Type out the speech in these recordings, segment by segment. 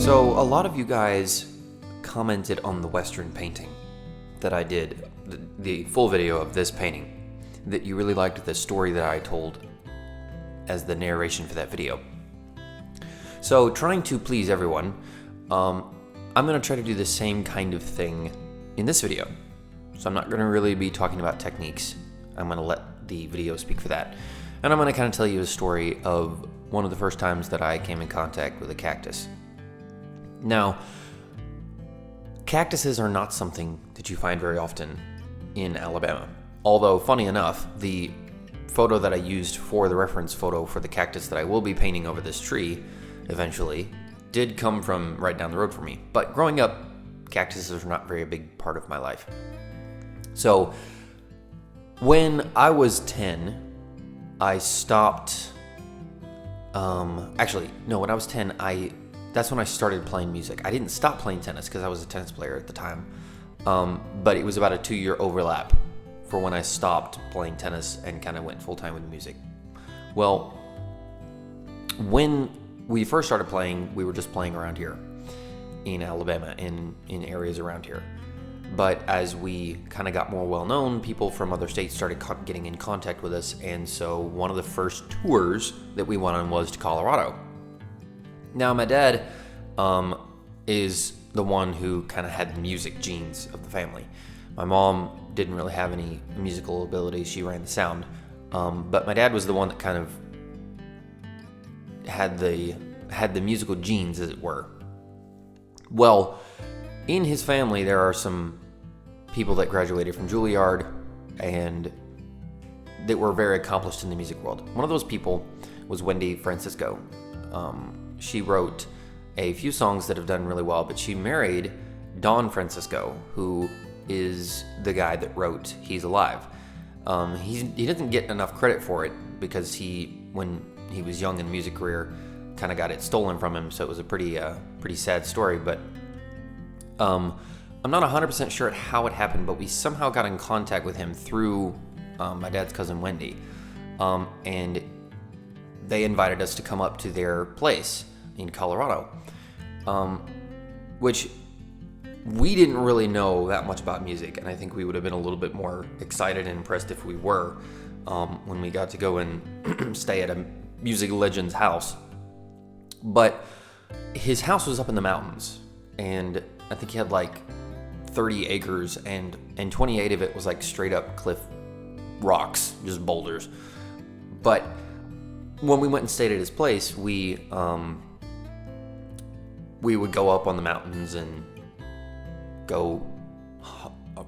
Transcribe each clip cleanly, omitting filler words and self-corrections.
So a lot of you guys commented on the Western painting that I did, the full video of this painting, that you really liked the story that I told as the narration for that video. So trying to please everyone, I'm going to try to do the same kind of thing in this video. So I'm not going to really be talking about techniques. I'm going to let the video speak for that. And I'm going to kind of tell you a story of one of the first times that I came in contact with a cactus. Now, cactuses are not something that you find very often in Alabama. Although, funny enough, the photo that I used for the reference photo for the cactus that I will be painting over this tree eventually did come from right down the road for me. But growing up, cactuses are not very a big part of my life. So, when I was 10, I stopped... when I was 10, that's when I started playing music. I didn't stop playing tennis because I was a tennis player at the time. But it was about a 2-year overlap for when I stopped playing tennis and kind of went full-time with music. Well, when we first started playing, we were just playing around here in Alabama, in areas around here. But as we kind of got more well-known, people from other states started getting in contact with us, and so one of the first tours that we went on was to Colorado. Now, my dad is the one who kind of had the music genes of the family. My mom didn't really have any musical ability. She ran the sound. But my dad was the one that kind of had the musical genes, as it were. Well, in his family, there are some people that graduated from Juilliard and that were very accomplished in the music world. One of those people was Wendy Francisco. She wrote a few songs that have done really well, but she married Don Francisco, who is the guy that wrote He's Alive. He doesn't get enough credit for it because when he was young in the music career, kind of got it stolen from him, so it was a pretty sad story. But I'm not 100% sure how it happened, but we somehow got in contact with him through my dad's cousin Wendy, and they invited us to come up to their place in Colorado, which we didn't really know that much about music, and I think we would have been a little bit more excited and impressed if we were when we got to go and stay at a music legend's house. But his house was up in the mountains, and I think he had like 30 acres, and 28 of it was like straight up cliff rocks, just boulders. But when we went and stayed at his place, we would go up on the mountains and go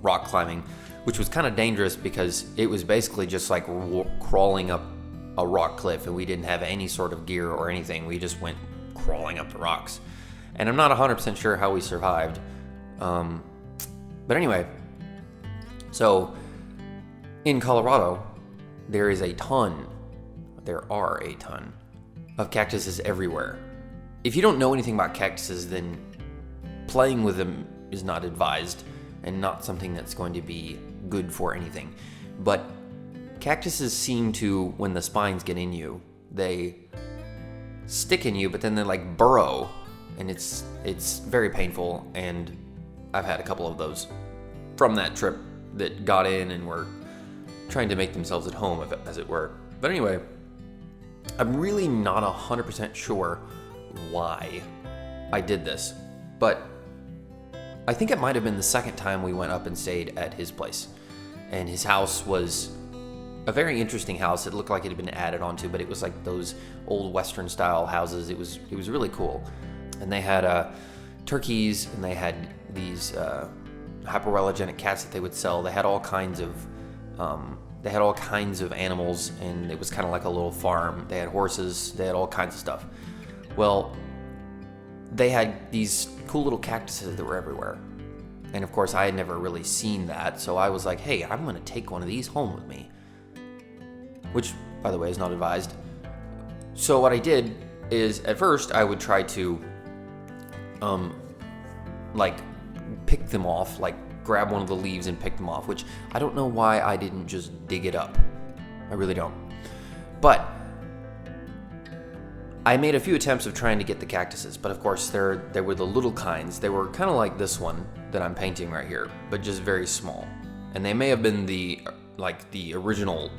rock climbing, which was kind of dangerous because it was basically just like crawling up a rock cliff, and we didn't have any sort of gear or anything. We just went crawling up the rocks, and I'm not 100% sure how we survived. But anyway, so in Colorado, there are a ton of cactuses everywhere. If you don't know anything about cactuses, then playing with them is not advised and not something that's going to be good for anything. But cactuses seem to, when the spines get in you, they stick in you, but then they like burrow, and it's very painful. And I've had a couple of those from that trip that got in and were trying to make themselves at home, as it were. But anyway, I'm really not 100% sure why I did this, but I think it might have been the second time we went up and stayed at his place. And his house was a very interesting house. It looked like it had been added onto, but it was like those old Western style houses. It was really cool. And they had turkeys, and they had these hypoallergenic cats that they would sell. They had all kinds of animals, and it was kind of like a little farm. They had horses, they had all kinds of stuff. Well, they had these cool little cactuses that were everywhere. And of course, I had never really seen that, so I was like, hey, I'm going to take one of these home with me. Which, by the way, is not advised. So what I did is, at first, I would try to, pick them off, like grab one of the leaves and pick them off, which I don't know why I didn't just dig it up. I really don't. But I made a few attempts of trying to get the cactuses, but of course they were the little kinds. They were kind of like this one that I'm painting right here, but just very small. And they may have been the original,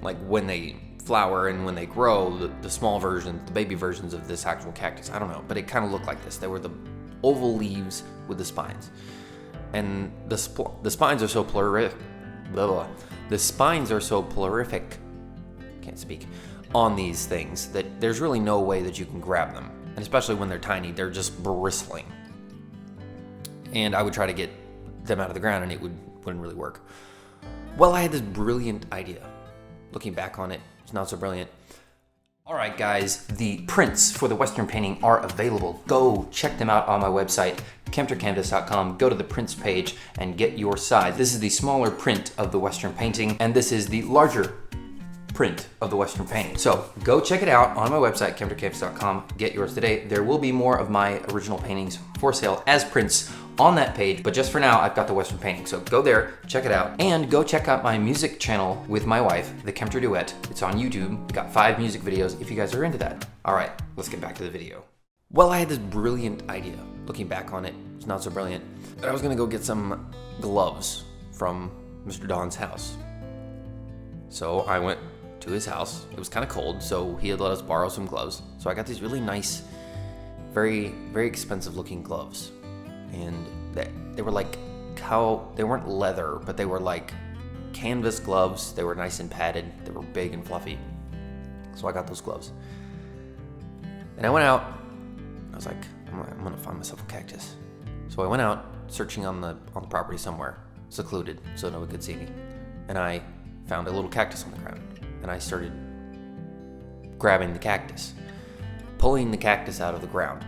like when they flower and when they grow, the small versions, the baby versions of this actual cactus. I don't know, but it kind of looked like this. They were the oval leaves with the spines. And the spines are so prolific. The spines are so prolific. Can't speak. On these things that there's really no way that you can grab them, and especially when they're tiny, they're just bristling. And I would try to get them out of the ground, and it wouldn't really work. Well, I had this brilliant idea. Looking back on it, it's not so brilliant. All right, guys, the prints for the Western painting are available. Go check them out on my website, KempterCanvas.com. Go to the prints page and get your size. This is the smaller print of the Western painting, and this is the larger print of the Western painting. So go check it out on my website, KempterCanvas.com. Get yours today. There will be more of my original paintings for sale as prints on that page, but just for now, I've got the Western painting. So go there, check it out, and go check out my music channel with my wife, The Kempter Duet. It's on YouTube. We've got 5 music videos if you guys are into that. All right, let's get back to the video. Well, I had this brilliant idea. Looking back on it, it's not so brilliant. But I was gonna go get some gloves from Mr. Don's house. So I went to his house. It was kind of cold, so he had let us borrow some gloves. So I got these really nice, very, very expensive looking gloves. And they were like they weren't leather, but they were like canvas gloves. They were nice and padded. They were big and fluffy. So I got those gloves. And I went out. I was like, I'm gonna find myself a cactus. So I went out searching on the property somewhere, secluded, so no one could see me. And I found a little cactus on the ground. And I started grabbing the cactus, pulling the cactus out of the ground.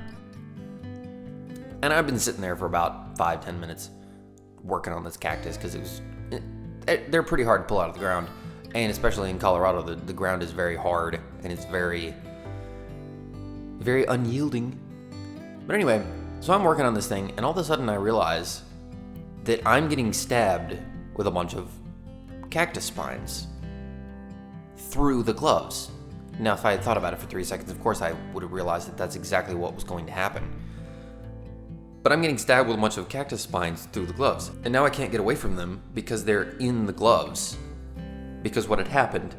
And I've been sitting there for about 5-10 minutes working on this cactus because they're pretty hard to pull out of the ground. And especially in Colorado, the ground is very hard and it's very, very unyielding. But anyway, so I'm working on this thing, and all of a sudden I realize that I'm getting stabbed with a bunch of cactus spines through the gloves. Now, if I had thought about it for 3 seconds, of course I would have realized that that's exactly what was going to happen. But I'm getting stabbed with a bunch of cactus spines through the gloves. And now I can't get away from them because they're in the gloves. Because what had happened,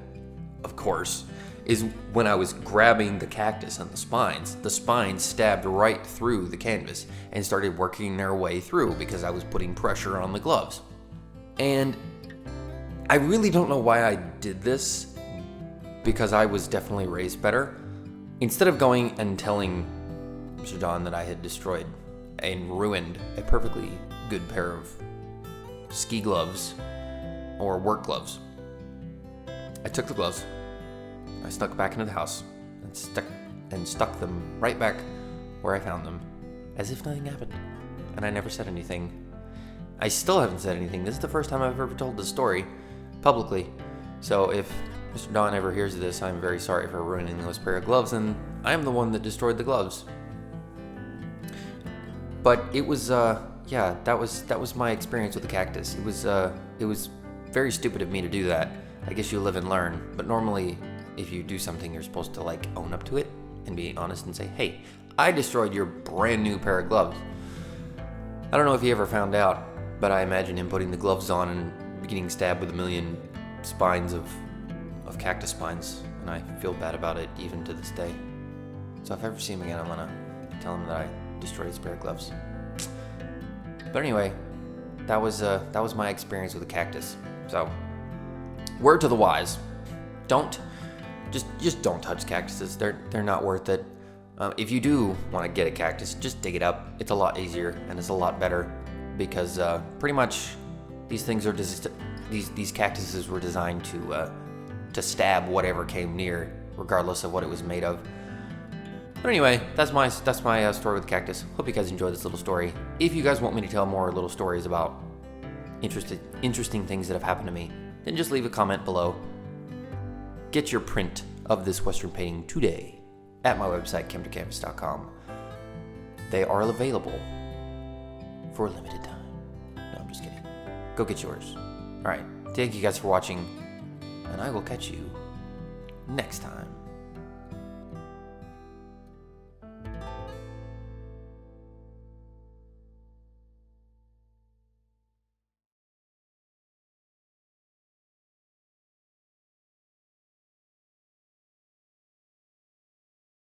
of course, is when I was grabbing the cactus and the spines stabbed right through the canvas and started working their way through because I was putting pressure on the gloves. And I really don't know why I did this, because I was definitely raised better. Instead of going and telling Mr. Don that I had destroyed and ruined a perfectly good pair of ski gloves or work gloves, I took the gloves, I snuck back into the house and stuck them right back where I found them, as if nothing happened. And I never said anything. I still haven't said anything. This is the first time I've ever told this story publicly. So if Mr. Don ever hears this, I'm very sorry for ruining those pair of gloves, and I'm the one that destroyed the gloves. But it was, that was my experience with the cactus. It was very stupid of me to do that. I guess you live and learn. But normally, if you do something, you're supposed to like own up to it and be honest and say, hey, I destroyed your brand new pair of gloves. I don't know if he ever found out, but I imagine him putting the gloves on and getting stabbed with a million spines of cactus spines, and I feel bad about it even to this day. So if I ever see him again, I'm gonna tell him that I destroyed his pair of gloves. But anyway, that was my experience with the cactus. So, word to the wise: don't don't touch cactuses. They're not worth it. If you do want to get a cactus, just dig it up. It's a lot easier and it's a lot better because pretty much these things are these cactuses were designed to stab whatever came near, regardless of what it was made of. But anyway, that's my story with the cactus. Hope you guys enjoyed this little story. If you guys want me to tell more little stories about interesting things that have happened to me, then just leave a comment below. Get your print of this Western painting today at my website, KempterCanvas.com. They are available for a limited time. No, I'm just kidding. Go get yours. All right, thank you guys for watching, and I will catch you next time.